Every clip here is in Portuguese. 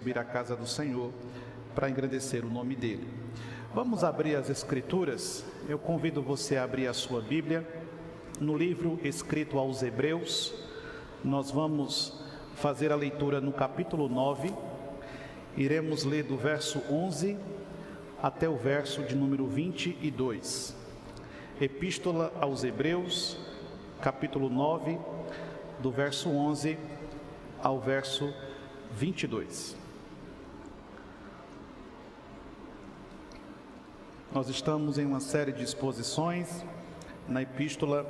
Subir à casa do Senhor para engrandecer o nome dele. Vamos abrir as Escrituras. Eu convido você a abrir a sua Bíblia no livro escrito aos Hebreus. Nós vamos fazer a leitura no capítulo 9. Iremos ler do verso 11 até o verso de número 22. Epístola aos Hebreus, capítulo 9, do verso 11 ao verso 22. Nós estamos em uma série de exposições na Epístola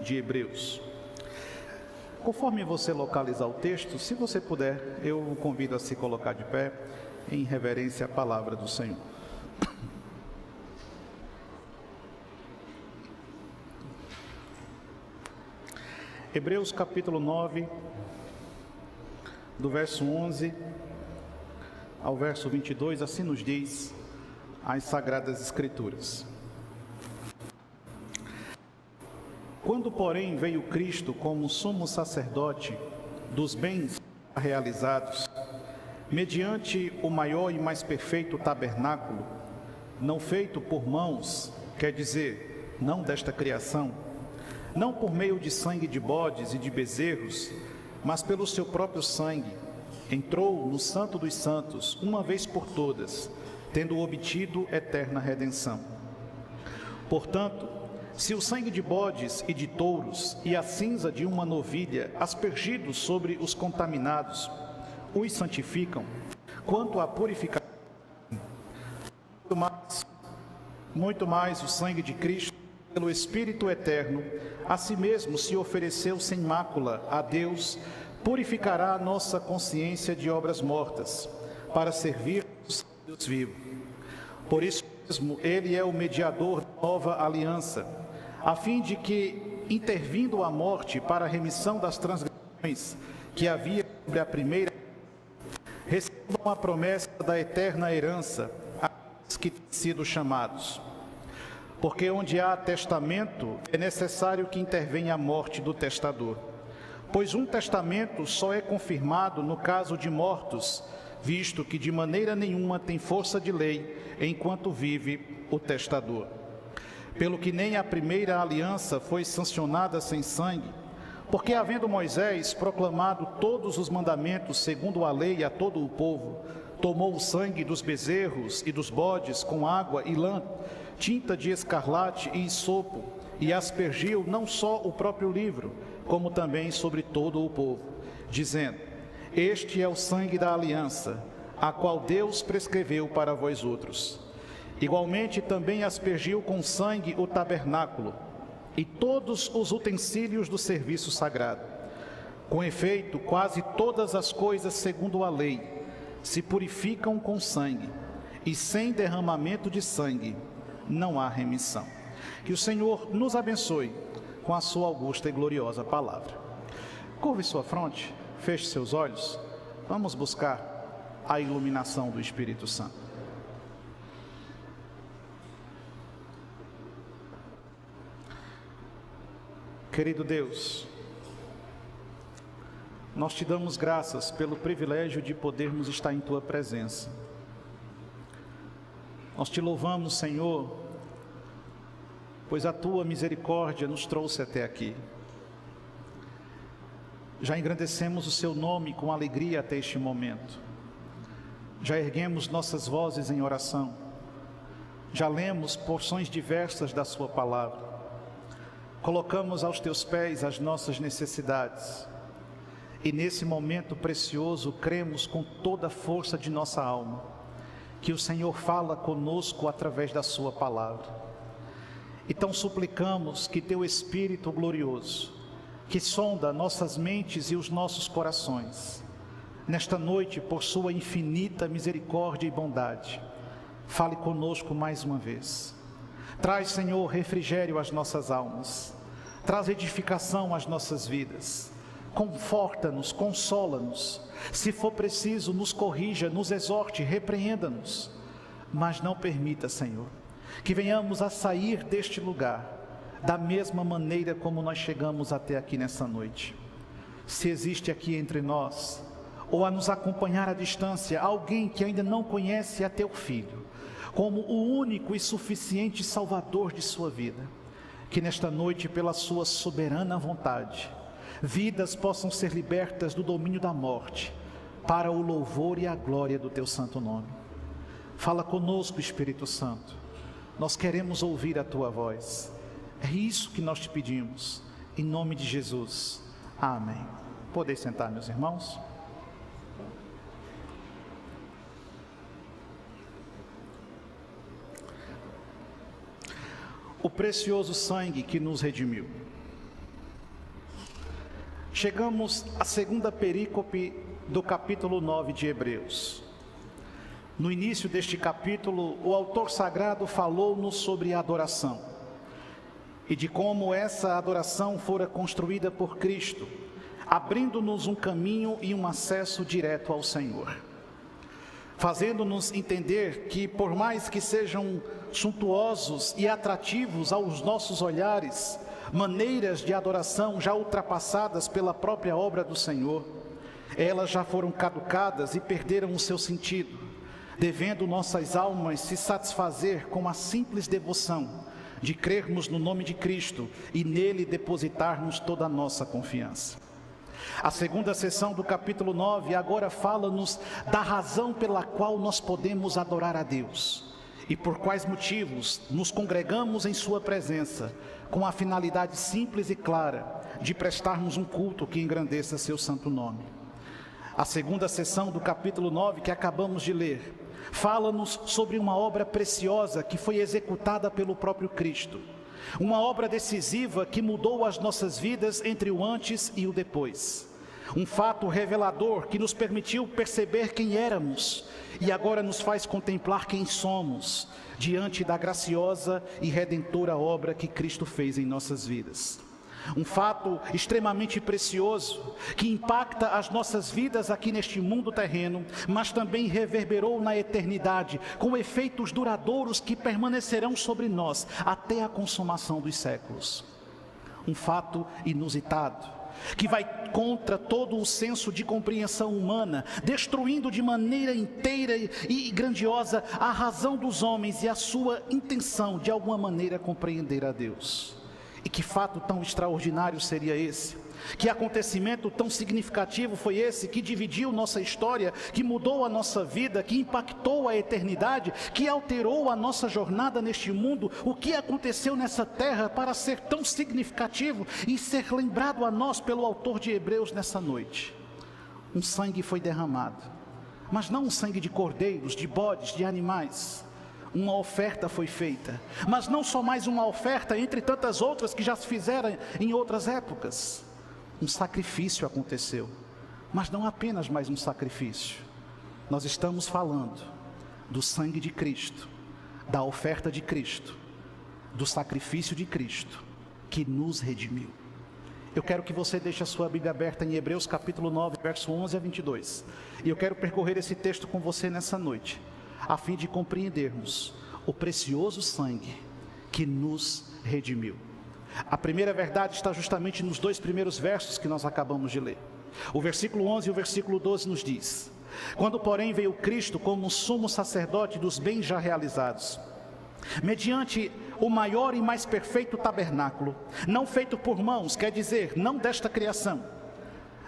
de Hebreus. Conforme você localizar o texto, se você puder, eu o convido a se colocar de pé em reverência à palavra do Senhor. Hebreus capítulo 9, do verso 11 ao verso 22, assim nos diz as Sagradas Escrituras. Quando, porém, veio Cristo como sumo sacerdote dos bens realizados, mediante o maior e mais perfeito tabernáculo, não feito por mãos, quer dizer, não desta criação, não por meio de sangue de bodes e de bezerros, mas pelo seu próprio sangue, entrou no Santo dos Santos, uma vez por todas, tendo obtido eterna redenção. Portanto, se o sangue de bodes e de touros e a cinza de uma novilha, aspergidos sobre os contaminados, os santificam, quanto à purificação, muito mais o sangue de Cristo, pelo Espírito eterno, a si mesmo se ofereceu sem mácula a Deus, purificará a nossa consciência de obras mortas, para servir ao Deus vivo. Por isso mesmo, ele é o mediador da nova aliança, a fim de que, intervindo a morte para a remissão das transgressões que havia sobre a primeira, recebam a promessa da eterna herança àqueles que têm sido chamados. Porque onde há testamento, é necessário que intervenha a morte do testador. Pois um testamento só é confirmado no caso de mortos, visto que de maneira nenhuma tem força de lei enquanto vive o testador. Pelo que nem a primeira aliança foi sancionada sem sangue, porque havendo Moisés proclamado todos os mandamentos segundo a lei a todo o povo, tomou o sangue dos bezerros e dos bodes com água e lã, tinta de escarlate e hisopo, e aspergiu não só o próprio livro, como também sobre todo o povo, dizendo: este é o sangue da aliança, a qual Deus prescreveu para vós outros. Igualmente também aspergiu com sangue o tabernáculo e todos os utensílios do serviço sagrado. Com efeito, quase todas as coisas segundo a lei se purificam com sangue, e sem derramamento de sangue não há remissão. Que o Senhor nos abençoe com a sua augusta e gloriosa palavra. Curve sua fronte, feche seus olhos, vamos buscar a iluminação do Espírito Santo. Querido Deus, nós te damos graças pelo privilégio de podermos estar em tua presença. Nós te louvamos, Senhor, pois a tua misericórdia nos trouxe até aqui. Já engrandecemos o seu nome com alegria até este momento. Já erguemos nossas vozes em oração. Já lemos porções diversas da sua palavra. Colocamos aos teus pés as nossas necessidades. E nesse momento precioso, cremos com toda a força de nossa alma que o Senhor fala conosco através da sua palavra. Então suplicamos que teu Espírito glorioso, que sonda nossas mentes e os nossos corações, nesta noite, por sua infinita misericórdia e bondade, fale conosco mais uma vez. Traz, Senhor, refrigério às nossas almas, traz edificação às nossas vidas, conforta-nos, consola-nos, se for preciso, nos corrija, nos exorte, repreenda-nos, mas não permita, Senhor, que venhamos a sair deste lugar da mesma maneira como nós chegamos até aqui nessa noite. Se existe aqui entre nós, ou a nos acompanhar à distância, alguém que ainda não conhece a teu Filho, como o único e suficiente Salvador de sua vida, que nesta noite, pela sua soberana vontade, vidas possam ser libertas do domínio da morte, para o louvor e a glória do teu santo nome. Fala conosco, Espírito Santo, nós queremos ouvir a tua voz, é isso que nós te pedimos, em nome de Jesus, amém. Podem sentar, meus irmãos. O precioso sangue que nos redimiu. Chegamos à segunda perícope do capítulo 9 de Hebreus. No início deste capítulo, o autor sagrado falou-nos sobre a adoração e de como essa adoração fora construída por Cristo, abrindo-nos um caminho e um acesso direto ao Senhor, fazendo-nos entender que, por mais que sejam suntuosos e atrativos aos nossos olhares, maneiras de adoração já ultrapassadas pela própria obra do Senhor, elas já foram caducadas e perderam o seu sentido, devendo nossas almas se satisfazer com a simples devoção de crermos no nome de Cristo e nele depositarmos toda a nossa confiança. A segunda sessão do capítulo 9 agora fala-nos da razão pela qual nós podemos adorar a Deus e por quais motivos nos congregamos em sua presença, com a finalidade simples e clara de prestarmos um culto que engrandeça seu santo nome. A segunda sessão do capítulo 9 que acabamos de ler fala-nos sobre uma obra preciosa que foi executada pelo próprio Cristo, uma obra decisiva que mudou as nossas vidas entre o antes e o depois, um fato revelador que nos permitiu perceber quem éramos e agora nos faz contemplar quem somos diante da graciosa e redentora obra que Cristo fez em nossas vidas. Um fato extremamente precioso, que impacta as nossas vidas aqui neste mundo terreno, mas também reverberou na eternidade, com efeitos duradouros que permanecerão sobre nós até a consumação dos séculos. Um fato inusitado, que vai contra todo o senso de compreensão humana, destruindo de maneira inteira e grandiosa a razão dos homens e a sua intenção de alguma maneira compreender a Deus. E que fato tão extraordinário seria esse? Que acontecimento tão significativo foi esse, que dividiu nossa história, que mudou a nossa vida, que impactou a eternidade, que alterou a nossa jornada neste mundo? O que aconteceu nessa terra para ser tão significativo e ser lembrado a nós pelo autor de Hebreus nessa noite? Um sangue foi derramado, mas não um sangue de cordeiros, de bodes, de animais. Uma oferta foi feita, mas não só mais uma oferta entre tantas outras que já se fizeram em outras épocas. Um sacrifício aconteceu, mas não apenas mais um sacrifício. Nós estamos falando do sangue de Cristo, da oferta de Cristo, do sacrifício de Cristo, que nos redimiu. Eu quero que você deixe a sua Bíblia aberta em Hebreus capítulo 9, verso 11 a 22. E eu quero percorrer esse texto com você nessa noite, a fim de compreendermos o precioso sangue que nos redimiu. A primeira verdade está justamente nos dois primeiros versos que nós acabamos de ler. O versículo 11 e o versículo 12 nos diz: quando porém veio Cristo como sumo sacerdote dos bens já realizados, mediante o maior e mais perfeito tabernáculo, não feito por mãos, quer dizer, não desta criação,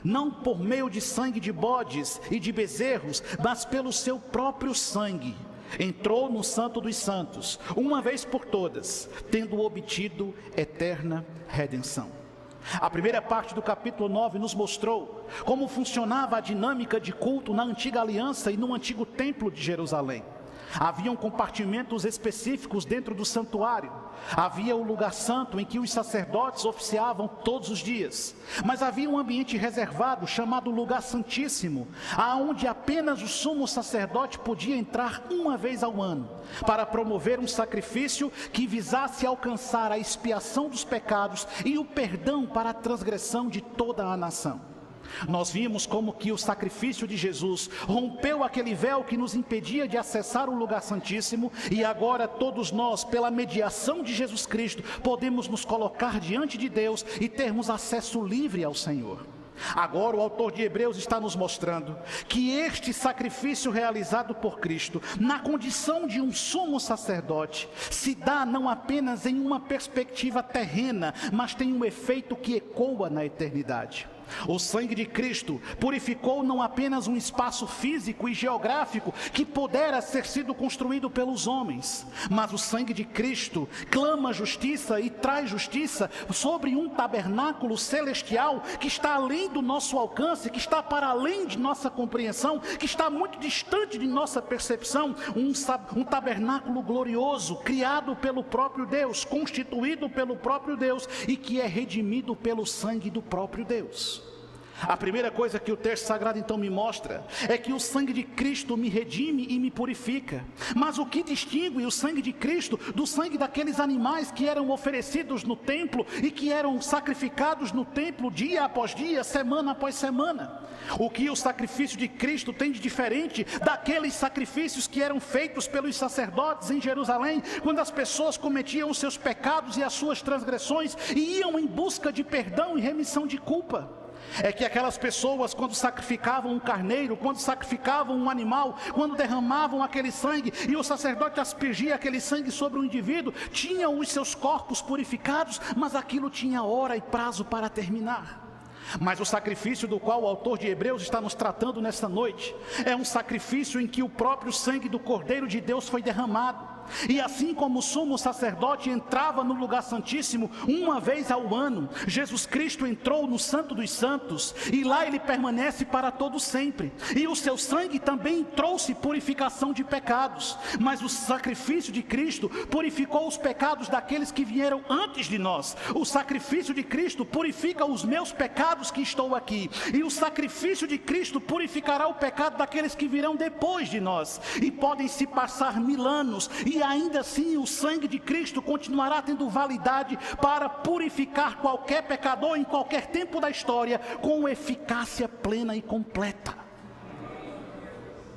não por meio de sangue de bodes e de bezerros, mas pelo seu próprio sangue, entrou no Santo dos Santos, uma vez por todas, tendo obtido eterna redenção. A primeira parte do capítulo 9 nos mostrou como funcionava a dinâmica de culto na antiga aliança e no antigo templo de Jerusalém. Haviam compartimentos específicos dentro do santuário. Havia o lugar santo em que os sacerdotes oficiavam todos os dias. Mas havia um ambiente reservado chamado lugar santíssimo, aonde apenas o sumo sacerdote podia entrar uma vez ao ano, para promover um sacrifício que visasse alcançar a expiação dos pecados e o perdão para a transgressão de toda a nação. Nós vimos como que o sacrifício de Jesus rompeu aquele véu que nos impedia de acessar o lugar santíssimo, e agora todos nós, pela mediação de Jesus Cristo, podemos nos colocar diante de Deus e termos acesso livre ao Senhor. Agora o autor de Hebreus está nos mostrando que este sacrifício realizado por Cristo, na condição de um sumo sacerdote, se dá não apenas em uma perspectiva terrena, mas tem um efeito que ecoa na eternidade. O sangue de Cristo purificou não apenas um espaço físico e geográfico que pudera ser sido construído pelos homens, mas o sangue de Cristo clama justiça e traz justiça sobre um tabernáculo celestial que está além do nosso alcance, que está para além de nossa compreensão, que está muito distante de nossa percepção. Um tabernáculo glorioso, criado pelo próprio Deus, constituído pelo próprio Deus e que é redimido pelo sangue do próprio Deus. A primeira coisa que o texto sagrado então me mostra é que o sangue de Cristo me redime e me purifica. Mas o que distingue o sangue de Cristo do sangue daqueles animais que eram oferecidos no templo e que eram sacrificados no templo dia após dia, semana após semana? O que o sacrifício de Cristo tem de diferente daqueles sacrifícios que eram feitos pelos sacerdotes em Jerusalém, quando as pessoas cometiam os seus pecados e as suas transgressões e iam em busca de perdão e remissão de culpa? É que aquelas pessoas, quando sacrificavam um carneiro, quando sacrificavam um animal, quando derramavam aquele sangue e o sacerdote aspergia aquele sangue sobre o indivíduo, tinham os seus corpos purificados, mas aquilo tinha hora e prazo para terminar. Mas o sacrifício do qual o autor de Hebreus está nos tratando nesta noite é um sacrifício em que o próprio sangue do Cordeiro de Deus foi derramado. E assim como o sumo sacerdote entrava no lugar santíssimo uma vez ao ano, Jesus Cristo entrou no Santo dos Santos e lá ele permanece para todo sempre. E o seu sangue também trouxe purificação de pecados, mas o sacrifício de Cristo purificou os pecados daqueles que vieram antes de nós. O sacrifício de Cristo purifica os meus pecados que estou aqui, e o sacrifício de Cristo purificará o pecado daqueles que virão depois de nós. E podem se passar 1000 anos e ainda assim o sangue de Cristo continuará tendo validade para purificar qualquer pecador em qualquer tempo da história, com eficácia plena e completa.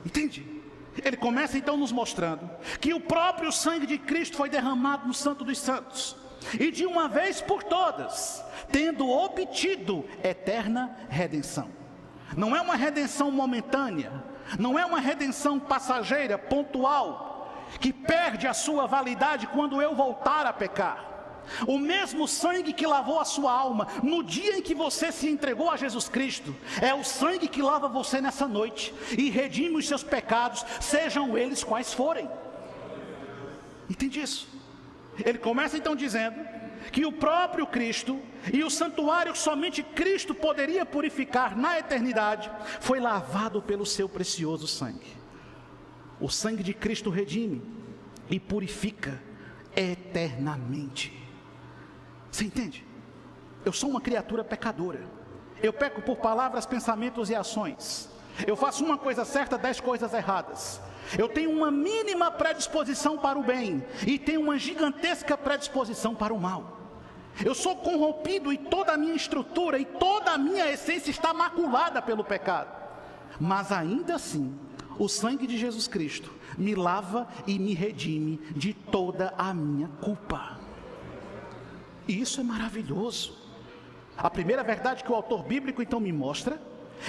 Entende? Ele começa então nos mostrando que o próprio sangue de Cristo foi derramado no Santo dos Santos, e de uma vez por todas, tendo obtido eterna redenção. Não é uma redenção momentânea, não é uma redenção passageira, pontual, que perde a sua validade quando eu voltar a pecar. O mesmo sangue que lavou a sua alma no dia em que você se entregou a Jesus Cristo, é o sangue que lava você nessa noite e redime os seus pecados, sejam eles quais forem. Entende isso? Ele começa então dizendo que o próprio Cristo e o santuário que somente Cristo poderia purificar na eternidade foi lavado pelo seu precioso sangue. O sangue de Cristo redime e purifica eternamente. Você entende? Eu sou uma criatura pecadora. Eu peco por palavras, pensamentos e ações. Eu faço uma coisa certa, 10 coisas erradas. Eu tenho uma mínima predisposição para o bem e tenho uma gigantesca predisposição para o mal. Eu sou corrompido e toda a minha estrutura e toda a minha essência está maculada pelo pecado. Mas ainda assim, o sangue de Jesus Cristo me lava e me redime de toda a minha culpa. E isso é maravilhoso. A primeira verdade que o autor bíblico então me mostra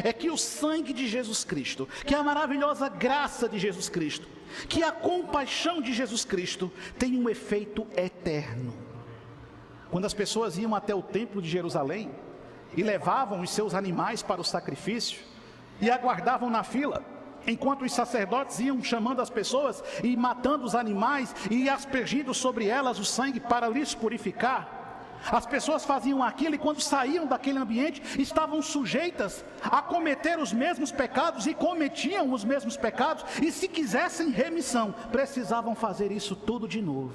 é que o sangue de Jesus Cristo, que a maravilhosa graça de Jesus Cristo, que a compaixão de Jesus Cristo tem um efeito eterno. Quando as pessoas iam até o templo de Jerusalém e levavam os seus animais para o sacrifício e aguardavam na fila, enquanto os sacerdotes iam chamando as pessoas e matando os animais e aspergindo sobre elas o sangue para lhes purificar, As pessoas faziam aquilo e quando saíam daquele ambiente estavam sujeitas a cometer os mesmos pecados e cometiam os mesmos pecados, e se quisessem remissão, precisavam fazer isso tudo de novo.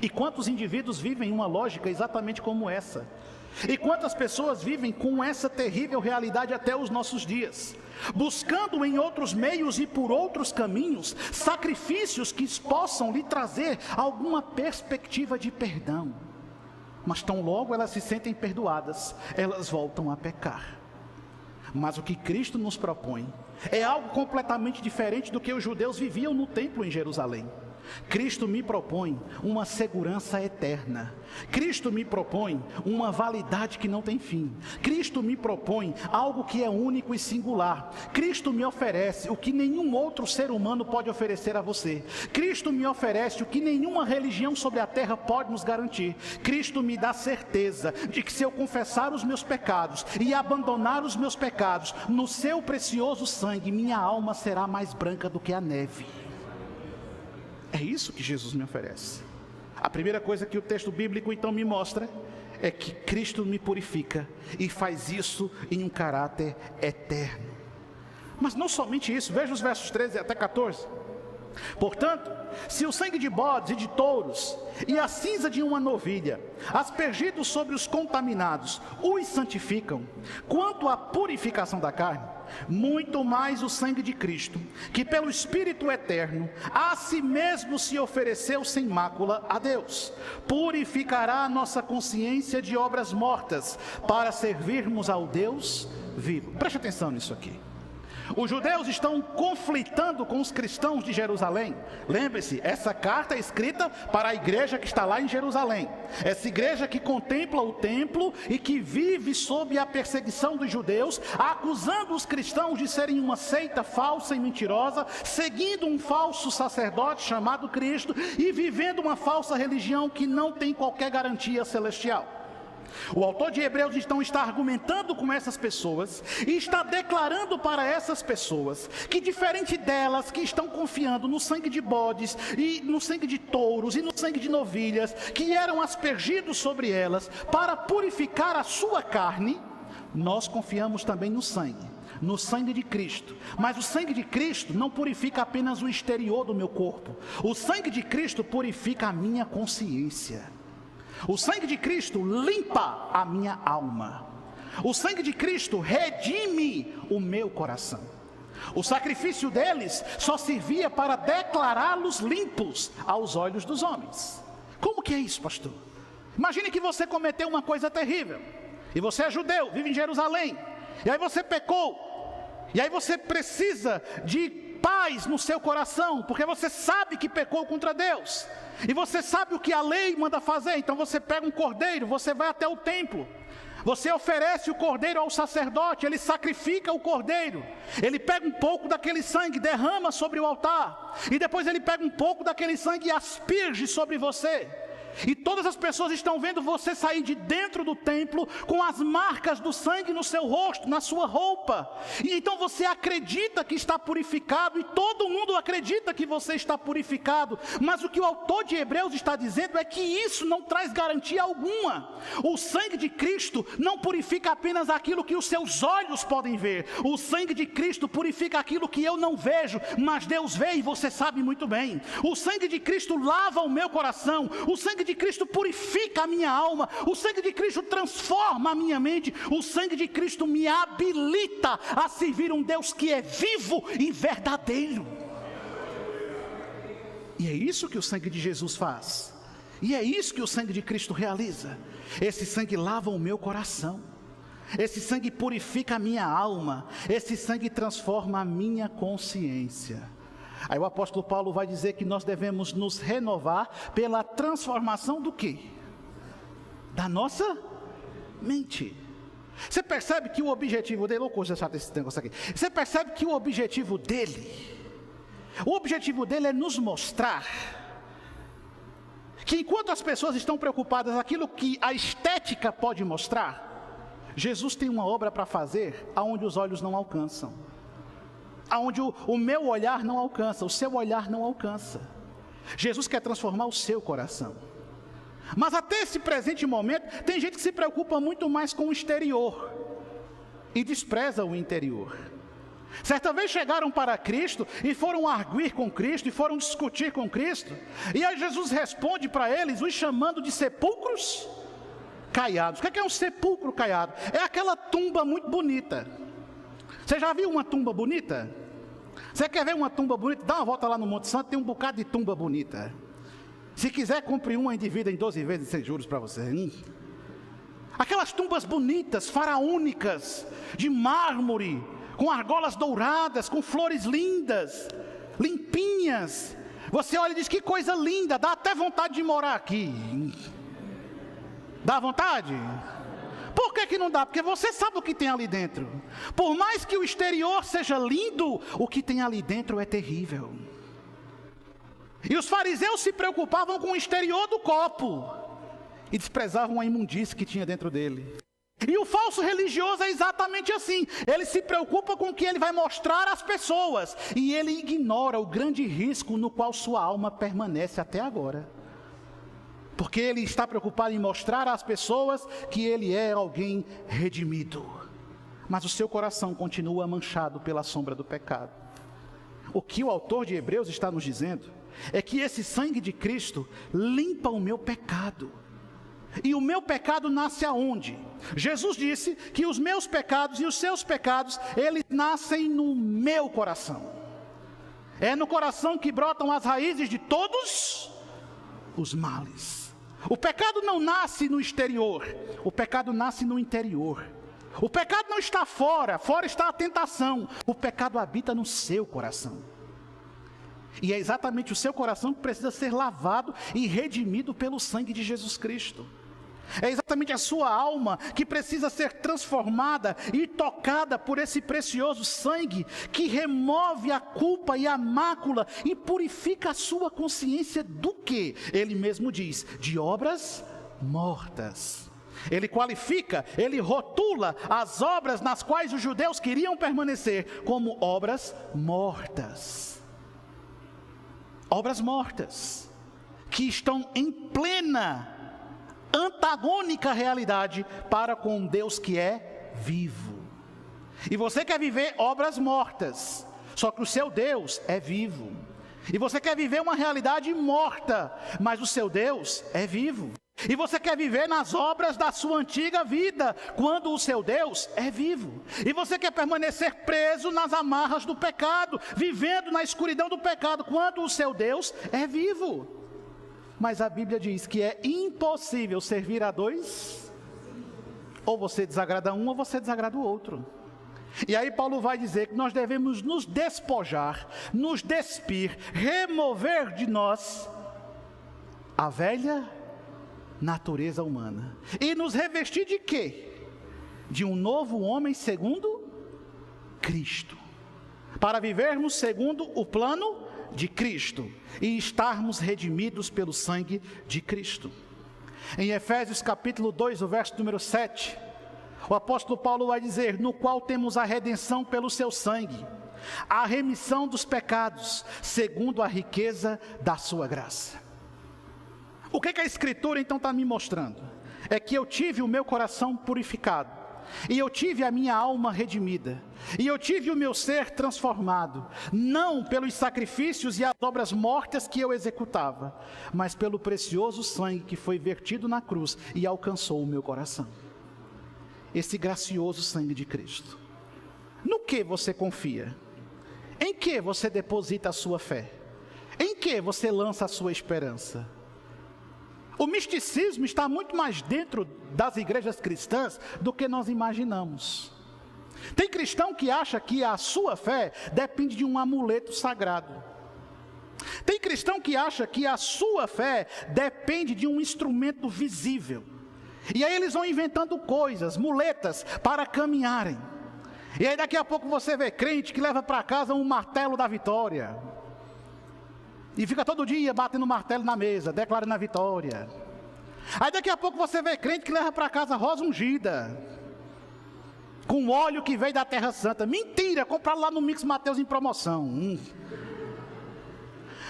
E quantos indivíduos vivem uma lógica exatamente como essa? E quantas pessoas vivem com essa terrível realidade até os nossos dias, buscando em outros meios e por outros caminhos sacrifícios que possam lhe trazer alguma perspectiva de perdão, mas tão logo elas se sentem perdoadas, elas voltam a pecar. Mas o que Cristo nos propõe é algo completamente diferente do que os judeus viviam no templo em Jerusalém. Cristo me propõe uma segurança eterna. Cristo me propõe uma validade que não tem fim. Cristo me propõe algo que é único e singular. Cristo me oferece o que nenhum outro ser humano pode oferecer a você. Cristo me oferece o que nenhuma religião sobre a terra pode nos garantir. Cristo me dá certeza de que se eu confessar os meus pecados e abandonar os meus pecados, no seu precioso sangue, minha alma será mais branca do que a neve. É isso que Jesus me oferece. A primeira coisa que o texto bíblico então me mostra é que Cristo me purifica e faz isso em um caráter eterno. Mas não somente isso, veja os versos 13 até 14. Portanto, se o sangue de bodes e de touros e a cinza de uma novilha, aspergidos sobre os contaminados, os santificam, quanto à purificação da carne, muito mais o sangue de Cristo, que pelo Espírito eterno a si mesmo se ofereceu sem mácula a Deus, purificará a nossa consciência de obras mortas, para servirmos ao Deus vivo. Preste atenção nisso aqui. Os judeus estão conflitando com os cristãos de Jerusalém. Lembre-se, essa carta é escrita para a igreja que está lá em Jerusalém. Essa igreja que contempla o templo e que vive sob a perseguição dos judeus, acusando os cristãos de serem uma seita falsa e mentirosa, seguindo um falso sacerdote chamado Cristo e vivendo uma falsa religião que não tem qualquer garantia celestial. O autor de Hebreus então está argumentando com essas pessoas e está declarando para essas pessoas que, diferente delas que estão confiando no sangue de bodes e no sangue de touros e no sangue de novilhas que eram aspergidos sobre elas para purificar a sua carne, nós confiamos também no sangue de Cristo. Mas o sangue de Cristo não purifica apenas o exterior do meu corpo. O sangue de Cristo purifica a minha consciência. O sangue de Cristo limpa a minha alma. O sangue de Cristo redime o meu coração. O sacrifício deles só servia para declará-los limpos aos olhos dos homens. Como que é isso, pastor? Imagine que você cometeu uma coisa terrível. E você é judeu, vive em Jerusalém. E aí você pecou. E aí você precisa de paz no seu coração, porque você sabe que pecou contra Deus. E você sabe o que a lei manda fazer, então você pega um cordeiro, você vai até o templo, você oferece o cordeiro ao sacerdote, ele sacrifica o cordeiro, ele pega um pouco daquele sangue, derrama sobre o altar, e depois ele pega um pouco daquele sangue e asperge sobre você. E todas as pessoas estão vendo você sair de dentro do templo com as marcas do sangue no seu rosto, na sua roupa. E então você acredita que está purificado e todo mundo acredita que você está purificado. Mas o que o autor de Hebreus está dizendo é que isso não traz garantia alguma. O sangue de Cristo não purifica apenas aquilo que os seus olhos podem ver. O sangue de Cristo purifica aquilo que eu não vejo, mas Deus vê e você sabe muito bem. O sangue de Cristo lava o meu coração. O sangue de Cristo purifica a minha alma, o sangue de Cristo transforma a minha mente, o sangue de Cristo me habilita a servir um Deus que é vivo e verdadeiro. E é isso que o sangue de Jesus faz, e é isso que o sangue de Cristo realiza. Esse sangue lava o meu coração, esse sangue purifica a minha alma, esse sangue transforma a minha consciência. Aí o apóstolo Paulo vai dizer que nós devemos nos renovar pela transformação do quê? Da nossa mente. Você percebe que o objetivo dele, você percebe que o objetivo dele é nos mostrar que enquanto as pessoas estão preocupadas naquilo que a estética pode mostrar, Jesus tem uma obra para fazer aonde os olhos não alcançam. Aonde o meu olhar não alcança, o seu olhar não alcança. Jesus quer transformar o seu coração. Mas até esse presente momento, tem gente que se preocupa muito mais com o exterior e despreza o interior. Certa vez chegaram para Cristo e foram arguir com Cristo, e foram discutir com Cristo, e aí Jesus responde para eles, os chamando de sepulcros caiados. O que é um sepulcro caiado? É aquela tumba muito bonita. Você já viu uma tumba bonita? Você quer ver uma tumba bonita? Dá uma volta lá no Monte Santo, tem um bocado de tumba bonita. Se quiser, compre uma e divida em 12 vezes sem juros para você. Aquelas tumbas bonitas, faraônicas, de mármore, com argolas douradas, com flores lindas, limpinhas. Você olha e diz, que coisa linda, dá até vontade de morar aqui. Dá vontade? Por que não dá? Porque você sabe o que tem ali dentro. Por mais que o exterior seja lindo, o que tem ali dentro é terrível. E os fariseus se preocupavam com o exterior do copo e desprezavam a imundície que tinha dentro dele. E o falso religioso é exatamente assim. Ele se preocupa com o que ele vai mostrar às pessoas, e ele ignora o grande risco no qual sua alma permanece até agora. Porque ele está preocupado em mostrar às pessoas que ele é alguém redimido, mas o seu coração continua manchado pela sombra do pecado. O que o autor de Hebreus está nos dizendo é que esse sangue de Cristo limpa o meu pecado. E o meu pecado nasce aonde? Jesus disse que os meus pecados e os seus pecados, eles nascem no meu coração. É no coração que brotam as raízes de todos os males. O pecado não nasce no exterior, o pecado nasce no interior. O pecado não está fora, fora está a tentação. O pecado habita no seu coração. E é exatamente o seu coração que precisa ser lavado e redimido pelo sangue de Jesus Cristo. É exatamente a sua alma que precisa ser transformada e tocada por esse precioso sangue que remove a culpa e a mácula e purifica a sua consciência do que? Ele mesmo diz, de obras mortas. Ele qualifica, ele rotula as obras nas quais os judeus queriam permanecer como obras mortas. Obras mortas, que estão em plena, antagônica realidade para com um Deus que é vivo. E você quer viver obras mortas, só que o seu Deus é vivo. E você quer viver uma realidade morta, mas o seu Deus é vivo. E você quer viver nas obras da sua antiga vida, quando o seu Deus é vivo. E você quer permanecer preso nas amarras do pecado, vivendo na escuridão do pecado, quando o seu Deus é vivo. Mas a Bíblia diz que é impossível servir a dois. Ou você desagrada um, ou você desagrada o outro. E aí Paulo vai dizer que nós devemos nos despojar, nos despir, remover de nós a velha natureza humana. E nos revestir de quê? De um novo homem segundo Cristo. Para vivermos segundo o plano de Cristo e estarmos redimidos pelo sangue de Cristo. Em Efésios capítulo 2, o verso número 7, o apóstolo Paulo vai dizer, no qual temos a redenção pelo seu sangue, a remissão dos pecados, segundo a riqueza da sua graça. O que a Escritura então está me mostrando? É que eu tive o meu coração purificado, e eu tive a minha alma redimida, e eu tive o meu ser transformado, não pelos sacrifícios e as obras mortas que eu executava, mas pelo precioso sangue que foi vertido na cruz e alcançou o meu coração. Esse gracioso sangue de Cristo. No que você confia? Em que você deposita a sua fé? Em que você lança a sua esperança? O misticismo está muito mais dentro das igrejas cristãs do que nós imaginamos. Tem cristão que acha que a sua fé depende de um amuleto sagrado. Tem cristão que acha que a sua fé depende de um instrumento visível. E aí eles vão inventando coisas, muletas, para caminharem. E aí daqui a pouco você vê crente que leva para casa um martelo da vitória. E fica todo dia batendo martelo na mesa, declarando a vitória. Aí daqui a pouco você vê crente que leva para casa rosa ungida, com óleo que veio da Terra Santa. Mentira, compraram lá no Mix Mateus em promoção.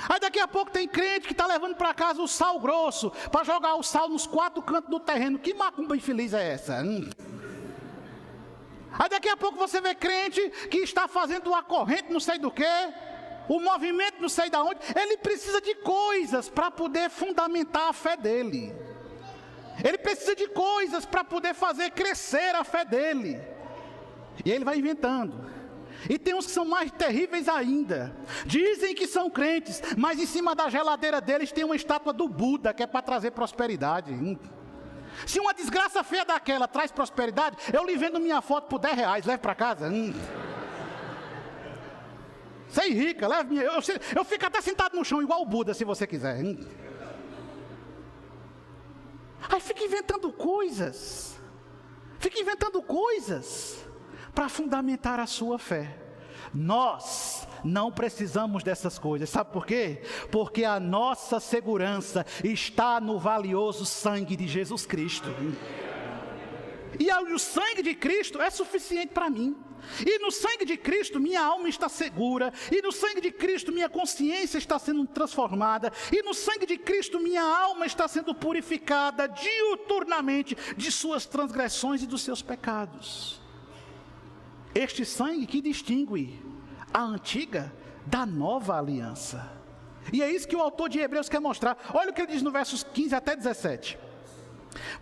Aí daqui a pouco tem crente que está levando para casa o sal grosso, para jogar o sal nos 4 cantos do terreno. Que macumba infeliz é essa? Aí daqui a pouco você vê crente que está fazendo uma corrente não sei do que, o movimento não sei da onde. Ele precisa de coisas para poder fundamentar a fé dele. Ele precisa de coisas para poder fazer crescer a fé dele. E ele vai inventando. E tem uns que são mais terríveis ainda. Dizem que são crentes, mas em cima da geladeira deles tem uma estátua do Buda, que é para trazer prosperidade. Se uma desgraça feia daquela traz prosperidade, eu lhe vendo minha foto por R$10, leve para casa. Você é rica, leve minha. Eu fico até sentado no chão igual o Buda, se você quiser. Aí fica inventando coisas. Fica inventando coisas para fundamentar a sua fé. Nós não precisamos dessas coisas. Sabe por quê? Porque a nossa segurança está no valioso sangue de Jesus Cristo. E o sangue de Cristo é suficiente para mim. E no sangue de Cristo minha alma está segura. E no sangue de Cristo minha consciência está sendo transformada. E no sangue de Cristo minha alma está sendo purificada diuturnamente de suas transgressões e dos seus pecados. Este sangue que distingue a antiga da nova aliança. E é isso que o autor de Hebreus quer mostrar. Olha o que ele diz no versos 15 até 17.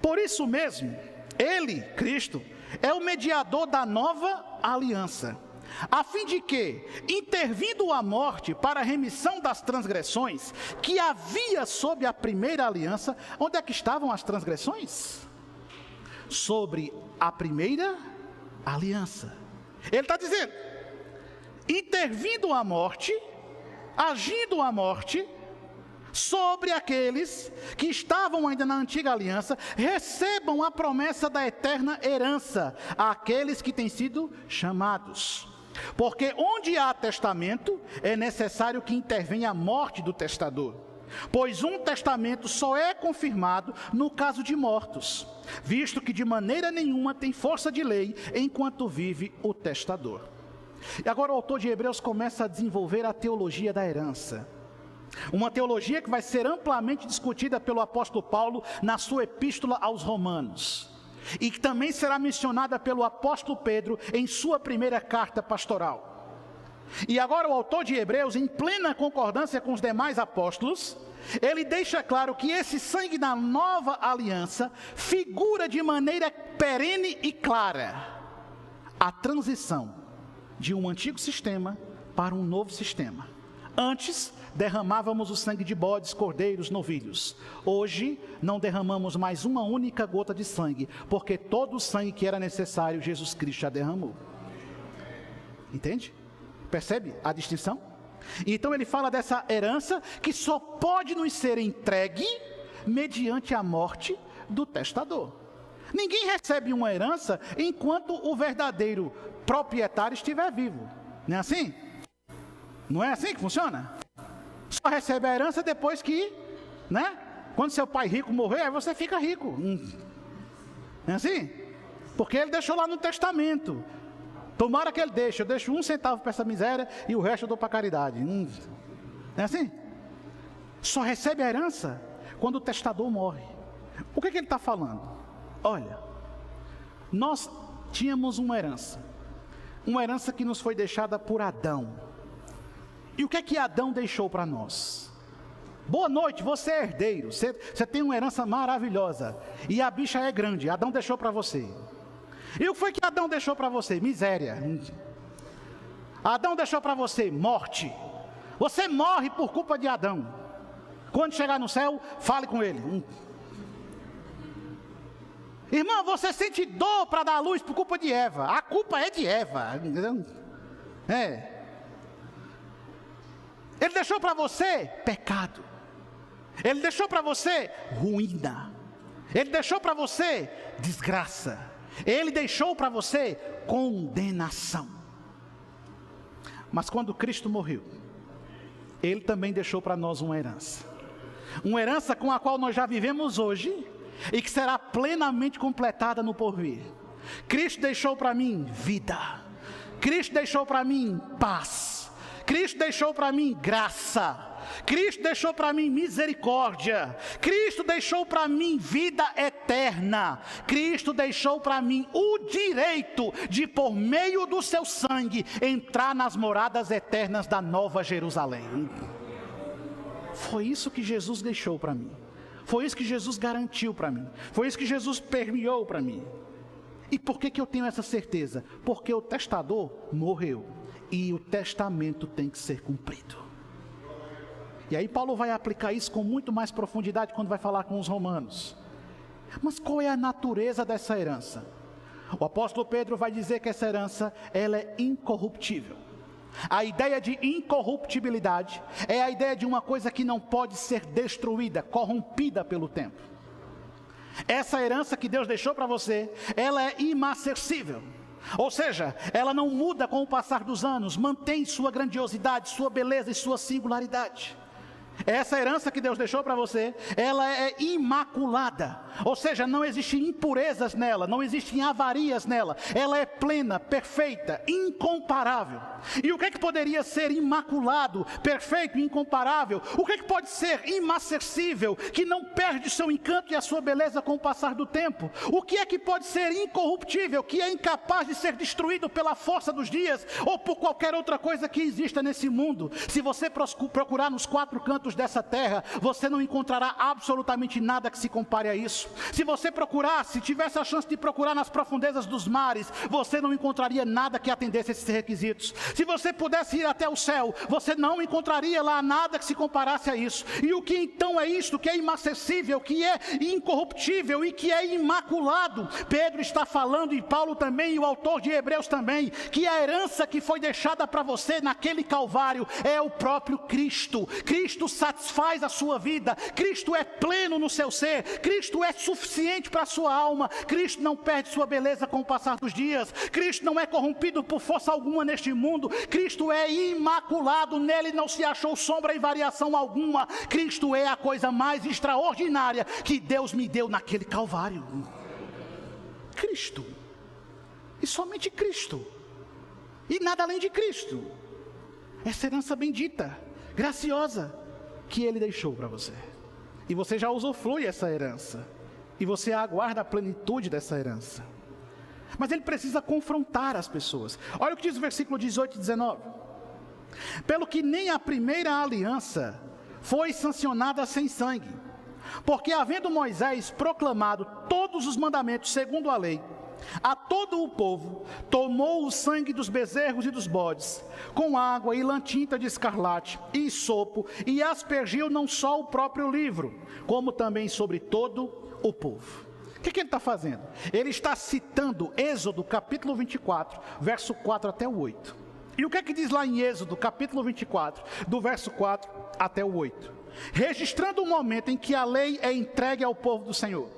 Por isso mesmo, ele, Cristo, é o mediador da nova aliança, a fim de que, intervindo a morte para a remissão das transgressões que havia sob a primeira aliança. Onde é que estavam as transgressões? Sobre a primeira aliança. Ele está dizendo, intervindo a morte, agindo a morte, sobre aqueles que estavam ainda na antiga aliança, recebam a promessa da eterna herança, àqueles que têm sido chamados. Porque onde há testamento, é necessário que intervenha a morte do testador. Pois um testamento só é confirmado no caso de mortos, visto que de maneira nenhuma tem força de lei enquanto vive o testador. E agora o autor de Hebreus começa a desenvolver a teologia da herança. Uma teologia que vai ser amplamente discutida pelo apóstolo Paulo na sua epístola aos Romanos. E que também será mencionada pelo apóstolo Pedro em sua primeira carta pastoral. E agora o autor de Hebreus, em plena concordância com os demais apóstolos, ele deixa claro que esse sangue da nova aliança figura de maneira perene e clara a transição de um antigo sistema para um novo sistema. Antes, derramávamos o sangue de bodes, cordeiros, novilhos. Hoje, não derramamos mais uma única gota de sangue, porque todo o sangue que era necessário, Jesus Cristo já derramou. Entende? Percebe a distinção? Então ele fala dessa herança que só pode nos ser entregue mediante a morte do testador. Ninguém recebe uma herança enquanto o verdadeiro proprietário estiver vivo. Não é assim? Não é assim que funciona? Só recebe a herança depois que, né? Quando seu pai rico morrer, aí você fica rico. Não é assim? Porque ele deixou lá no testamento. Tomara que ele deixe, eu deixo 1 centavo para essa miséria e o resto eu dou para caridade. Não é assim? Só recebe a herança quando o testador morre. O que ele está falando? Olha, nós tínhamos uma herança que nos foi deixada por Adão. E o que Adão deixou para nós? Boa noite, você é herdeiro, você tem uma herança maravilhosa, e a bicha é grande, Adão deixou para você. E o que foi que Adão deixou para você? Miséria. Adão deixou para você morte. Você morre por culpa de Adão. Quando chegar no céu, fale com ele. Irmão, você sente dor para dar luz por culpa de Eva. A culpa é de Eva. Ele deixou para você pecado. Ele deixou para você ruína. Ele deixou para você desgraça. Ele deixou para você condenação. Mas quando Cristo morreu, Ele também deixou para nós uma herança. Uma herança com a qual nós já vivemos hoje e que será plenamente completada no porvir. Cristo deixou para mim vida. Cristo deixou para mim paz. Cristo deixou para mim graça. Cristo deixou para mim misericórdia. Cristo deixou para mim vida eterna. Cristo deixou para mim o direito de, por meio do seu sangue, entrar nas moradas eternas da Nova Jerusalém. Foi isso que Jesus deixou para mim. Foi isso que Jesus garantiu para mim. Foi isso que Jesus permeou para mim. E por que eu tenho essa certeza? Porque o testador morreu e o testamento tem que ser cumprido. E aí Paulo vai aplicar isso com muito mais profundidade quando vai falar com os romanos. Mas qual é a natureza dessa herança? O apóstolo Pedro vai dizer que essa herança, ela é incorruptível. A ideia de incorruptibilidade é a ideia de uma coisa que não pode ser destruída, corrompida pelo tempo. Essa herança que Deus deixou para você, ela é imacessível. Ou seja, ela não muda com o passar dos anos, mantém sua grandiosidade, sua beleza e sua singularidade. Essa herança que Deus deixou para você, ela é imaculada, ou seja, não existem impurezas nela, não existem avarias nela, ela é plena, perfeita, incomparável. E o que é que poderia ser imaculado, perfeito, incomparável? O que é que pode ser imacessível, que não perde seu encanto e a sua beleza com o passar do tempo? O que é que pode ser incorruptível, que é incapaz de ser destruído pela força dos dias, ou por qualquer outra coisa que exista nesse mundo? Se você procurar nos quatro cantos dessa terra, você não encontrará absolutamente nada que se compare a isso. Se você procurar, se tivesse a chance de procurar nas profundezas dos mares, você não encontraria nada que atendesse a esses requisitos. Se você pudesse ir até o céu, você não encontraria lá nada que se comparasse a isso. E o que então é isto que é imacessível, que é incorruptível e que é imaculado? Pedro está falando, e Paulo também, e o autor de Hebreus também, que a herança que foi deixada para você naquele Calvário é o próprio Cristo. Cristo satisfaz a sua vida, Cristo é pleno no seu ser, Cristo é suficiente para a sua alma, Cristo não perde sua beleza com o passar dos dias, Cristo não é corrompido por força alguma neste mundo, Cristo é imaculado, nele não se achou sombra e variação alguma. Cristo é a coisa mais extraordinária que Deus me deu naquele Calvário. Cristo, e somente Cristo, e nada além de Cristo. Essa herança bendita, graciosa, que Ele deixou para você, e você já usufrui essa herança, e você aguarda a plenitude dessa herança. Mas Ele precisa confrontar as pessoas. Olha o que diz o versículo 18 e 19: pelo que nem a primeira aliança foi sancionada sem sangue, porque havendo Moisés proclamado todos os mandamentos segundo a lei, a todo o povo, tomou o sangue dos bezerros e dos bodes, com água e lã tinta de escarlate e sopo, e aspergiu não só o próprio livro, como também sobre todo o povo. O que ele está fazendo? Ele está citando Êxodo capítulo 24, verso 4 até o 8. E o que é que diz lá em Êxodo capítulo 24, do verso 4 até o 8? Registrando o momento em que a lei é entregue ao povo do Senhor,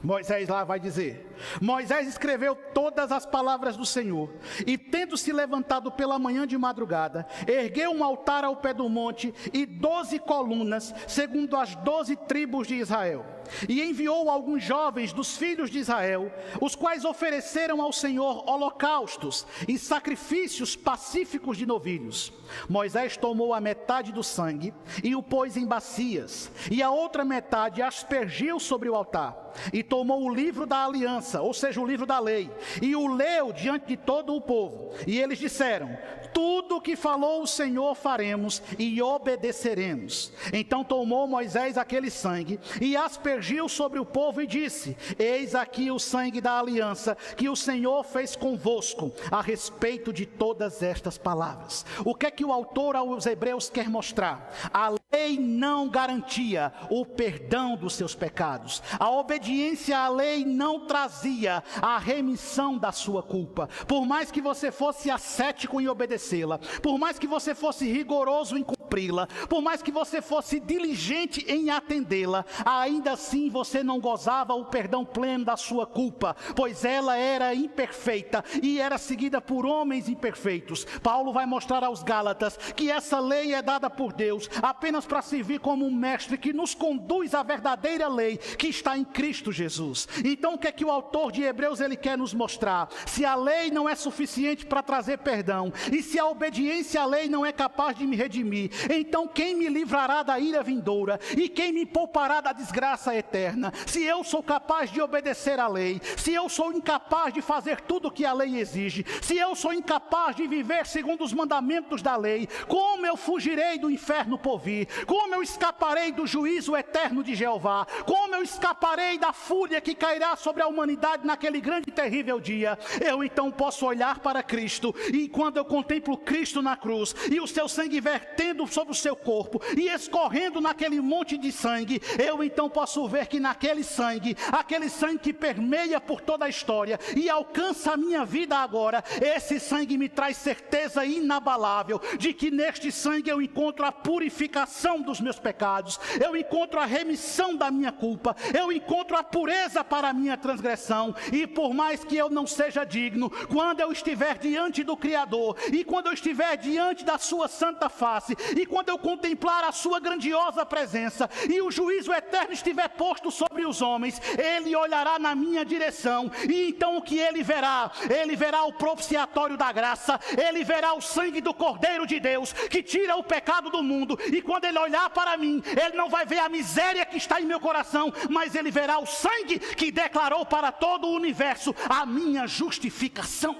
Moisés lá vai dizer: Moisés escreveu todas as palavras do Senhor, e tendo-se levantado pela manhã de madrugada, ergueu um altar ao pé do monte e 12 colunas, segundo as 12 tribos de Israel. E enviou alguns jovens dos filhos de Israel, os quais ofereceram ao Senhor holocaustos e sacrifícios pacíficos de novilhos. Moisés tomou a metade do sangue e o pôs em bacias, e a outra metade aspergiu sobre o altar. E tomou o livro da aliança, ou seja, o livro da lei, e o leu diante de todo o povo. E eles disseram: tudo o que falou o Senhor faremos e obedeceremos. Então tomou Moisés aquele sangue e aspergiu sobre o povo e disse: eis aqui o sangue da aliança que o Senhor fez convosco a respeito de todas estas palavras. O que é que o autor aos Hebreus quer mostrar? A lei não garantia o perdão dos seus pecados. A obediência à lei não trazia a remissão da sua culpa. Por mais que você fosse ascético em obedecê-la, por mais que você fosse rigoroso em cumprir cumpri-la, por mais que você fosse diligente em atendê-la, ainda assim você não gozava o perdão pleno da sua culpa, pois ela era imperfeita e era seguida por homens imperfeitos. Paulo vai mostrar aos Gálatas que essa lei é dada por Deus apenas para servir como um mestre que nos conduz à verdadeira lei que está em Cristo Jesus. Então o que é que o autor de Hebreus ele quer nos mostrar? Se a lei não é suficiente para trazer perdão, e se a obediência à lei não é capaz de me redimir, então quem me livrará da ira vindoura? E quem me poupará da desgraça eterna? Se eu sou capaz de obedecer à lei, se eu sou incapaz de fazer tudo o que a lei exige, se eu sou incapaz de viver segundo os mandamentos da lei, como eu fugirei do inferno por vir? Como eu escaparei do juízo eterno de Jeová? Como eu escaparei da fúria que cairá sobre a humanidade naquele grande e terrível dia? Eu então posso olhar para Cristo, e quando eu contemplo Cristo na cruz, e o seu sangue vertendo sobre o seu corpo, e escorrendo naquele monte de sangue, eu então posso ver que naquele sangue, aquele sangue que permeia por toda a história, e alcança a minha vida agora, esse sangue me traz certeza inabalável, de que neste sangue eu encontro a purificação dos meus pecados, eu encontro a remissão da minha culpa, eu encontro a pureza para a minha transgressão, e por mais que eu não seja digno, quando eu estiver diante do Criador, e quando eu estiver diante da sua santa face, e quando eu contemplar a sua grandiosa presença, e o juízo eterno estiver posto sobre os homens, ele olhará na minha direção, e então o que ele verá? Ele verá o propiciatório da graça, ele verá o sangue do Cordeiro de Deus, que tira o pecado do mundo, e quando ele olhar para mim, ele não vai ver a miséria que está em meu coração, mas ele verá o sangue que declarou para todo o universo a minha justificação.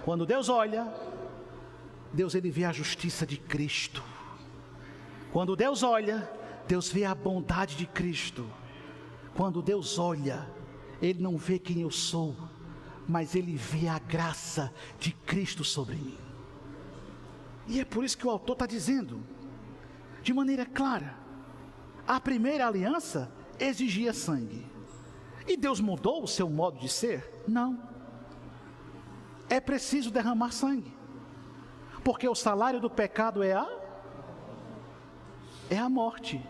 Quando Deus olha, Deus ele vê a justiça de Cristo. Quando Deus olha, Deus vê a bondade de Cristo. Quando Deus olha, ele não vê quem eu sou, mas ele vê a graça de Cristo sobre mim. E é por isso que o autor está dizendo, de maneira clara, a primeira aliança exigia sangue. E Deus mudou o seu modo de ser? Não. É preciso derramar sangue, porque o salário do pecado é a morte.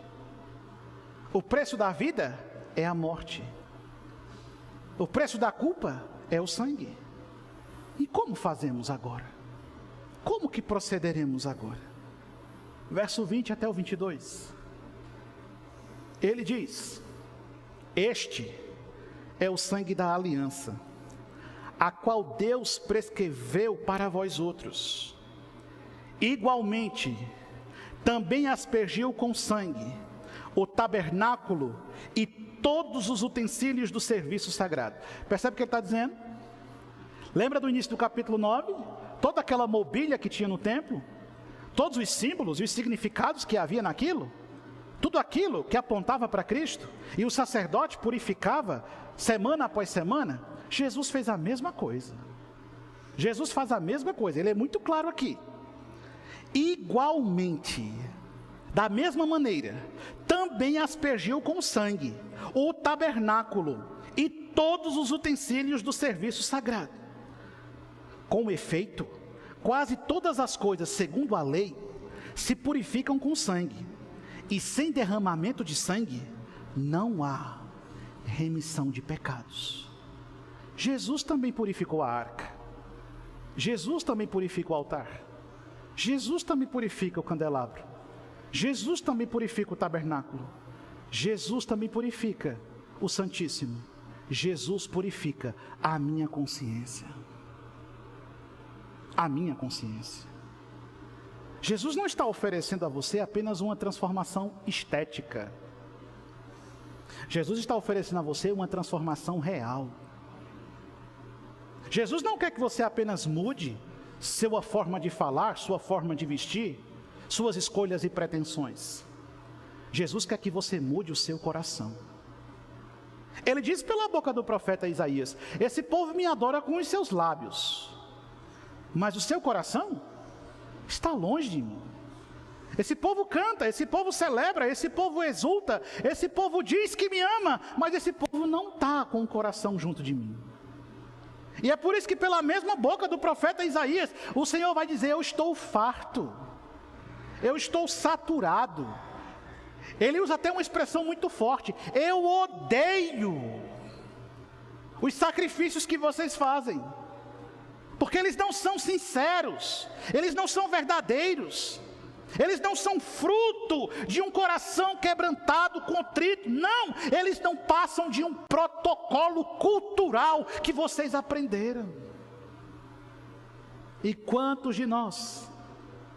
O preço da vida é a morte. O preço da culpa é o sangue. E como fazemos agora? Como que procederemos agora? Verso 20 até o 22. Ele diz: este é o sangue da aliança, a qual Deus prescreveu para vós outros. Igualmente, também aspergiu com sangue o tabernáculo e todos os utensílios do serviço sagrado. Percebe o que ele está dizendo? Lembra do início do capítulo 9? Toda aquela mobília que tinha no templo, todos os símbolos e os significados que havia naquilo, tudo aquilo que apontava para Cristo, e o sacerdote purificava semana após semana. Jesus fez a mesma coisa. Jesus faz a mesma coisa, ele é muito claro aqui. Igualmente, da mesma maneira, também aspergiu com sangue o tabernáculo e todos os utensílios do serviço sagrado. Com efeito, quase todas as coisas, segundo a lei, se purificam com sangue, e sem derramamento de sangue, não há remissão de pecados. Jesus também purificou a arca. Jesus também purifica o altar. Jesus também purifica o candelabro. Jesus também purifica o tabernáculo. Jesus também purifica o Santíssimo. Jesus purifica a minha consciência. A minha consciência. Jesus não está oferecendo a você apenas uma transformação estética. Jesus está oferecendo a você uma transformação real. Jesus não quer que você apenas mude sua forma de falar, sua forma de vestir, suas escolhas e pretensões. Jesus quer que você mude o seu coração. Ele diz pela boca do profeta Isaías: esse povo me adora com os seus lábios, mas o seu coração está longe de mim. Esse povo canta, esse povo celebra, esse povo exulta, esse povo diz que me ama, mas esse povo não está com o coração junto de mim. E é por isso que pela mesma boca do profeta Isaías, o Senhor vai dizer: eu estou farto, eu estou saturado. Ele usa até uma expressão muito forte: eu odeio os sacrifícios que vocês fazem, porque eles não são sinceros, eles não são verdadeiros, eles não são fruto de um coração quebrantado, contrito. Não, eles não passam de um protocolo cultural que vocês aprenderam. E quantos de nós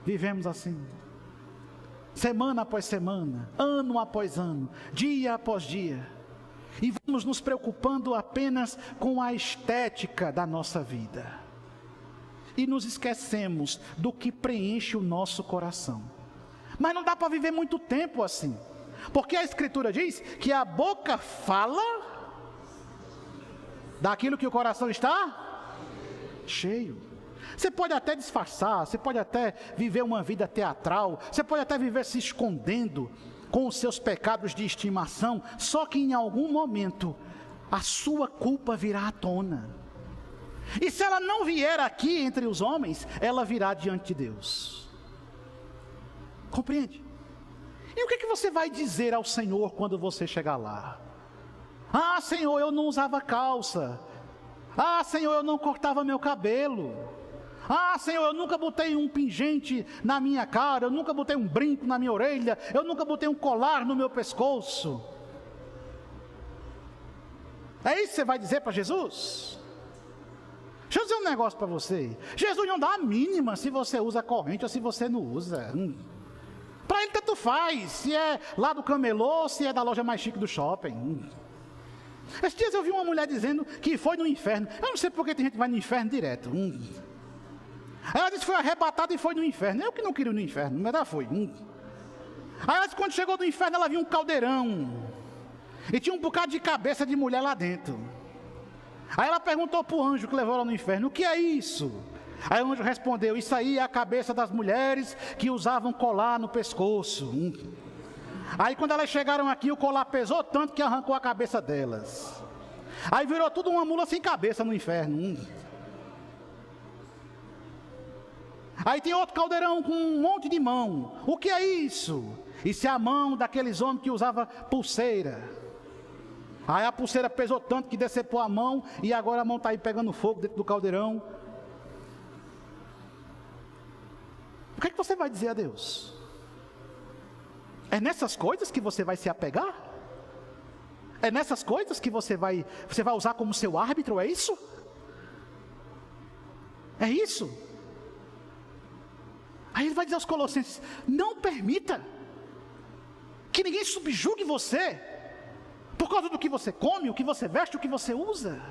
vivemos assim? Semana após semana, ano após ano, dia após dia. E vamos nos preocupando apenas com a estética da nossa vida. E nos esquecemos do que preenche o nosso coração. Mas não dá para viver muito tempo assim. Porque a Escritura diz que a boca fala daquilo que o coração está cheio. Você pode até disfarçar, você pode até viver uma vida teatral, você pode até viver se escondendo com os seus pecados de estimação, só que em algum momento a sua culpa virá à tona. E se ela não vier aqui entre os homens, ela virá diante de Deus. Compreende? E o que você vai dizer ao Senhor quando você chegar lá? Ah, Senhor, eu não usava calça. Ah, Senhor, eu não cortava meu cabelo. Ah, Senhor, eu nunca botei um pingente na minha cara, eu nunca botei um brinco na minha orelha, eu nunca botei um colar no meu pescoço. É isso que você vai dizer para Jesus? Deixa eu dizer um negócio para você. Jesus não dá a mínima se você usa corrente ou se você não usa. Para ele tanto faz, se é lá do camelô ou se é da loja mais chique do shopping. Esses dias eu vi uma mulher dizendo que foi no inferno. Eu não sei porque tem gente que vai no inferno direto. Ela disse que foi arrebatada e foi no inferno. Eu que não queria ir no inferno, mas ela foi. Aí ela disse que quando chegou no inferno ela viu um caldeirão. E tinha um bocado de cabeça de mulher lá dentro. Aí ela perguntou para o anjo que levou ela no inferno: o que é isso? Aí o anjo respondeu: isso aí é a cabeça das mulheres que usavam colar no pescoço. Aí quando elas chegaram aqui, o colar pesou tanto que arrancou a cabeça delas. Aí virou tudo uma mula sem cabeça no inferno. Aí tem outro caldeirão com um monte de mão. O que é isso? Isso é a mão daqueles homens que usavam pulseira. Aí a pulseira pesou tanto que decepou a mão e agora a mão está aí pegando fogo dentro do caldeirão. O que é que você vai dizer a Deus? É nessas coisas que você vai se apegar? É nessas coisas que você vai usar como seu árbitro? É isso? É isso? Aí ele vai dizer aos Colossenses: não permita que ninguém subjugue você por causa do que você come, o que você veste, o que você usa.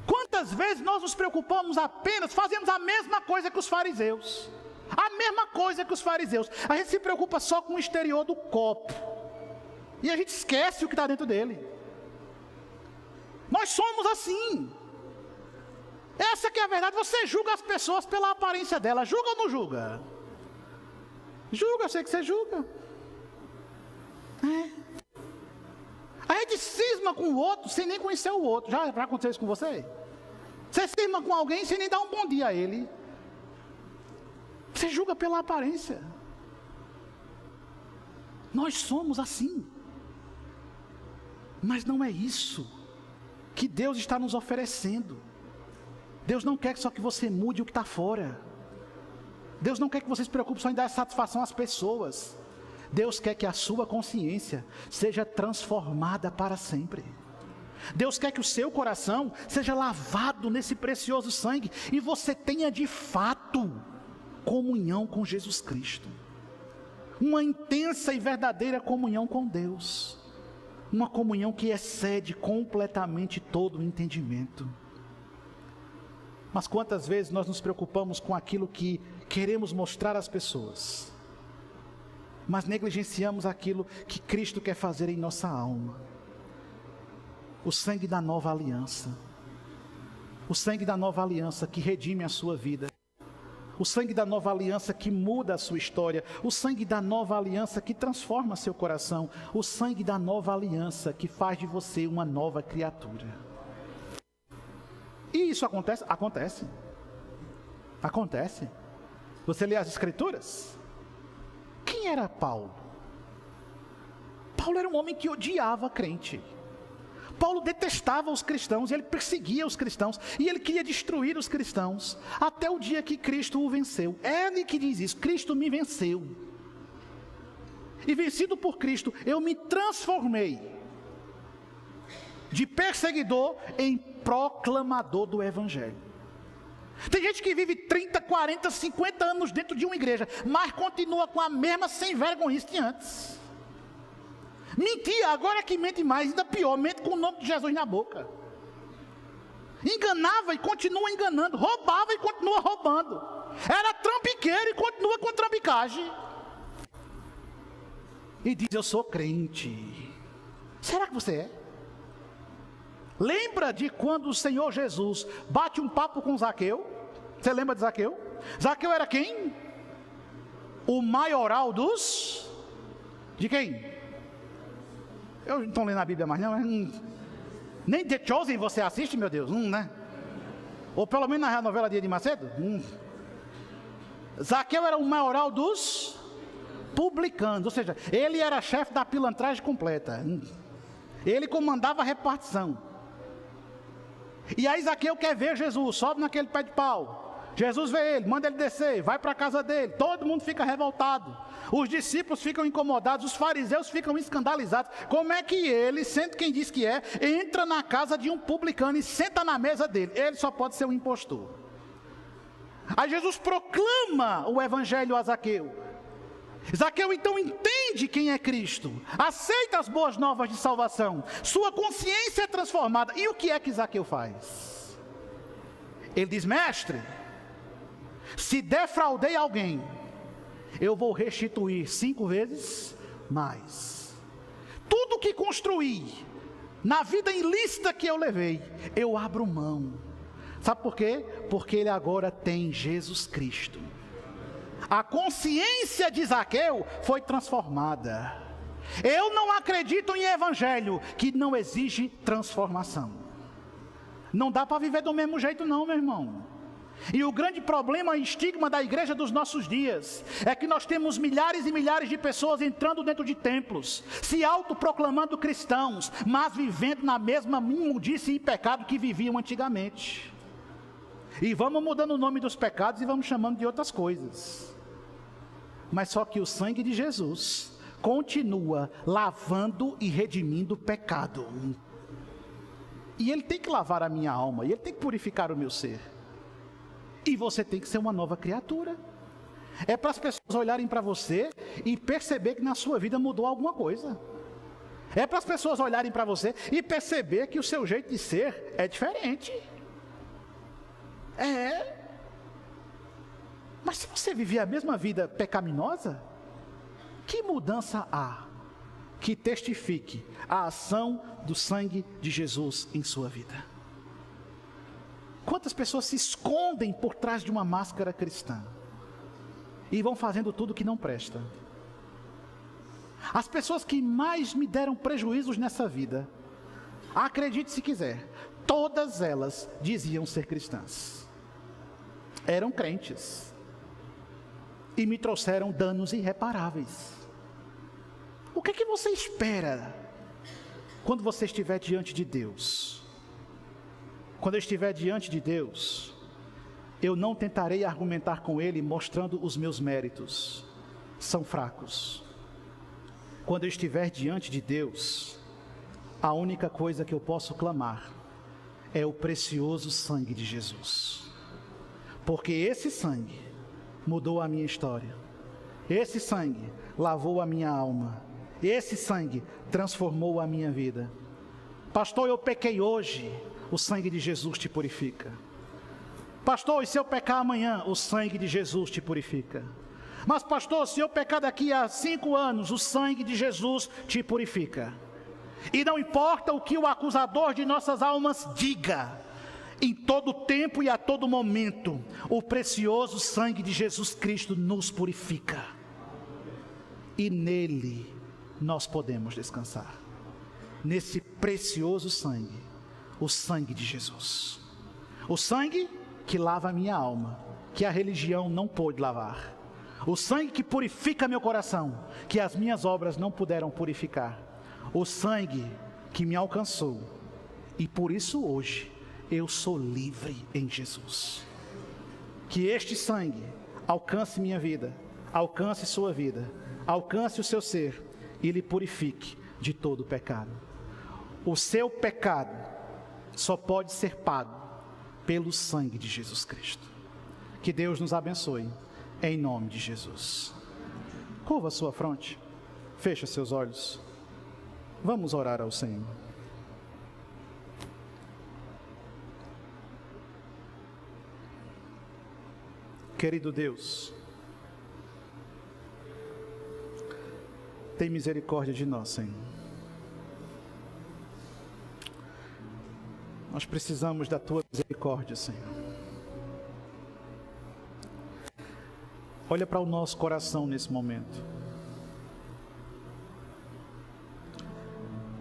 Quantas vezes nós nos preocupamos apenas, fazemos a mesma coisa que os fariseus. A mesma coisa que os fariseus. A gente se preocupa só com o exterior do copo. E a gente esquece o que está dentro dele. Nós somos assim. Essa que é a verdade. Você julga as pessoas pela aparência dela. Julga ou não julga? Julga, eu sei que você julga. A gente cisma com o outro sem nem conhecer o outro. Já aconteceu isso com você? Você cisma com alguém sem nem dar um bom dia a ele. Você julga pela aparência. Nós somos assim. Mas não é isso que Deus está nos oferecendo. Deus não quer só que você mude o que está fora. Deus não quer que você se preocupe só em dar satisfação às pessoas. Deus quer que a sua consciência seja transformada para sempre. Deus quer que o seu coração seja lavado nesse precioso sangue e você tenha de fato comunhão com Jesus Cristo. Uma intensa e verdadeira comunhão com Deus. Uma comunhão que excede completamente todo o entendimento. Mas quantas vezes nós nos preocupamos com aquilo que queremos mostrar às pessoas, mas negligenciamos aquilo que Cristo quer fazer em nossa alma. O sangue da nova aliança. O sangue da nova aliança que redime a sua vida. O sangue da nova aliança que muda a sua história. O sangue da nova aliança que transforma seu coração. O sangue da nova aliança que faz de você uma nova criatura. E isso acontece? Acontece. Você lê as Escrituras? Quem era Paulo? Paulo era um homem que odiava crente. Paulo detestava os cristãos, ele perseguia os cristãos, e ele queria destruir os cristãos, até o dia que Cristo o venceu. É ele que diz isso: Cristo me venceu. E vencido por Cristo, eu me transformei de perseguidor em proclamador do Evangelho. Tem gente que vive 30, 40, 50 anos dentro de uma igreja, mas continua com a mesma sem vergonhice de antes. Mentia, agora é que mente mais, ainda pior, mente com o nome de Jesus na boca. Enganava e continua enganando, roubava e continua roubando. Era trambiqueiro e continua com trambicagem. E diz: eu sou crente. Será que você é? Lembra de quando o Senhor Jesus bate um papo com Zaqueu? Você lembra de Zaqueu? Zaqueu era quem? O maioral dos... De quem? Eu não estou lendo a Bíblia mais não. Nem The Chosen você assiste, meu Deus? Né? Ou pelo menos na novela Dia de Macedo? Zaqueu era o maioral dos publicanos. Ou seja, ele era chefe da pilantragem completa. Ele comandava a repartição. E aí Zaqueu quer ver Jesus, sobe naquele pé de pau. Jesus vê ele, manda ele descer, vai para a casa dele. Todo mundo fica revoltado. Os discípulos ficam incomodados, os fariseus ficam escandalizados. Como é que ele, sendo quem diz que é, entra na casa de um publicano e senta na mesa dele? Ele só pode ser um impostor. Aí Jesus proclama o evangelho a Zaqueu. Zaqueu então entende quem é Cristo, aceita as boas novas de salvação, sua consciência é transformada. E o que é que Zaqueu faz? Ele diz: mestre, se defraudei alguém, eu vou restituir 5 vezes mais. Tudo que construí, na vida ilícita que eu levei, eu abro mão. Sabe por quê? Porque ele agora tem Jesus Cristo. A consciência de Zaqueu foi transformada. Eu não acredito em evangelho que não exige transformação. Não dá para viver do mesmo jeito não, meu irmão. E o grande problema e estigma da igreja dos nossos dias é que nós temos milhares e milhares de pessoas entrando dentro de templos, se autoproclamando cristãos, mas vivendo na mesma imundice e pecado que viviam antigamente. E vamos mudando o nome dos pecados e vamos chamando de outras coisas. Mas só que o sangue de Jesus continua lavando e redimindo o pecado. E ele tem que lavar a minha alma, e ele tem que purificar o meu ser. E você tem que ser uma nova criatura. É para as pessoas olharem para você e perceber que na sua vida mudou alguma coisa. É para as pessoas olharem para você e perceber que o seu jeito de ser é diferente. Mas se você viver a mesma vida pecaminosa, que mudança há que testifique a ação do sangue de Jesus em sua vida? Quantas pessoas se escondem por trás de uma máscara cristã e vão fazendo tudo que não presta? As pessoas que mais me deram prejuízos nessa vida, acredite se quiser, todas elas diziam ser cristãs, eram crentes e me trouxeram danos irreparáveis. O que é que você espera quando você estiver diante de Deus? Quando eu estiver diante de Deus, eu não tentarei argumentar com Ele mostrando os meus méritos, são fracos. Quando eu estiver diante de Deus, a única coisa que eu posso clamar é o precioso sangue de Jesus. Porque esse sangue mudou a minha história. Esse sangue lavou a minha alma. Esse sangue transformou a minha vida. Pastor, eu pequei hoje. O sangue de Jesus te purifica. Pastor, e se eu pecar amanhã? O sangue de Jesus te purifica. Mas pastor, se eu pecar daqui a 5 anos? O sangue de Jesus te purifica. E não importa o que o acusador de nossas almas diga, em todo tempo e a todo momento, o precioso sangue de Jesus Cristo nos purifica. E nele nós podemos descansar. Nesse precioso sangue, o sangue de Jesus. O sangue que lava a minha alma, que a religião não pôde lavar. O sangue que purifica meu coração, que as minhas obras não puderam purificar. O sangue que me alcançou, e por isso hoje eu sou livre em Jesus. Que este sangue alcance minha vida, alcance sua vida, alcance o seu ser e lhe purifique de todo o pecado. O seu pecado só pode ser pago pelo sangue de Jesus Cristo. Que Deus nos abençoe, em nome de Jesus. Curva a sua fronte, fecha seus olhos. Vamos orar ao Senhor. Querido Deus, tem misericórdia de nós, Senhor. Nós precisamos da Tua misericórdia, Senhor. Olha para o nosso coração nesse momento.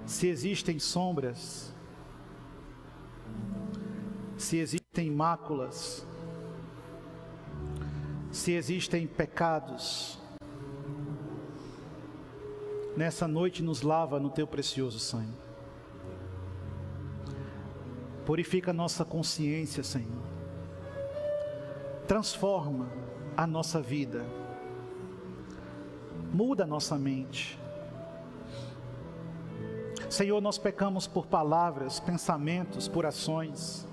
Se existem sombras, se existem máculas, se existem pecados, nessa noite nos lava no Teu precioso sangue. Purifica a nossa consciência, Senhor. Transforma a nossa vida. Muda a nossa mente. Senhor, nós pecamos por palavras, pensamentos, por ações.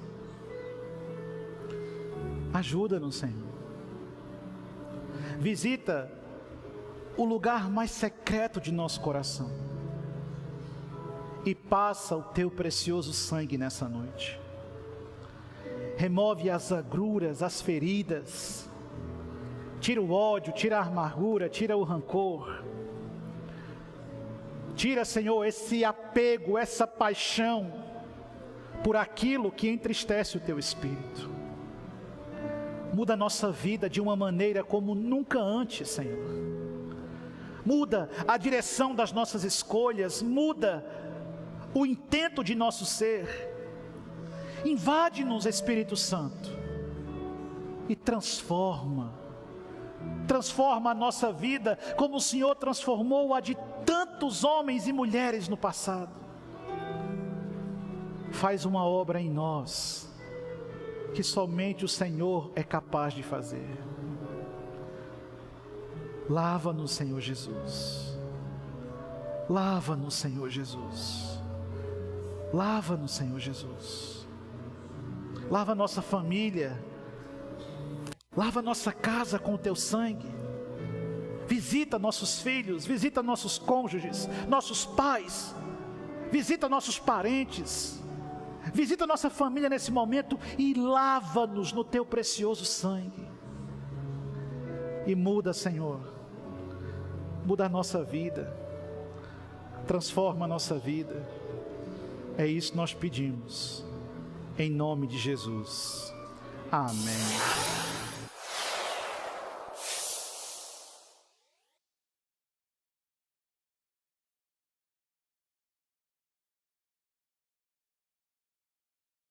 Ajuda-nos, Senhor. Visita o lugar mais secreto de nosso coração e passa o Teu precioso sangue nessa noite. Remove as agruras, as feridas, tira o ódio, tira a amargura, tira o rancor. Tira, Senhor, esse apego, essa paixão por aquilo que entristece o Teu Espírito. Muda a nossa vida de uma maneira como nunca antes, Senhor. Muda a direção das nossas escolhas, muda o intento de nosso ser. Invade-nos, Espírito Santo, e transforma a nossa vida como o Senhor transformou a de tantos homens e mulheres no passado. Faz uma obra em nós que somente o Senhor é capaz de fazer. Lava-nos, Senhor Jesus. Lava-nos, Senhor Jesus. Lava-nos, Senhor Jesus. Lava a nossa família. Lava a nossa casa com o Teu sangue. Visita nossos filhos, visita nossos cônjuges, nossos pais. Visita nossos parentes. Visita nossa família nesse momento e lava-nos no Teu precioso sangue. E muda, Senhor. Muda a nossa vida. Transforma a nossa vida. É isso que nós pedimos. Em nome de Jesus. Amém.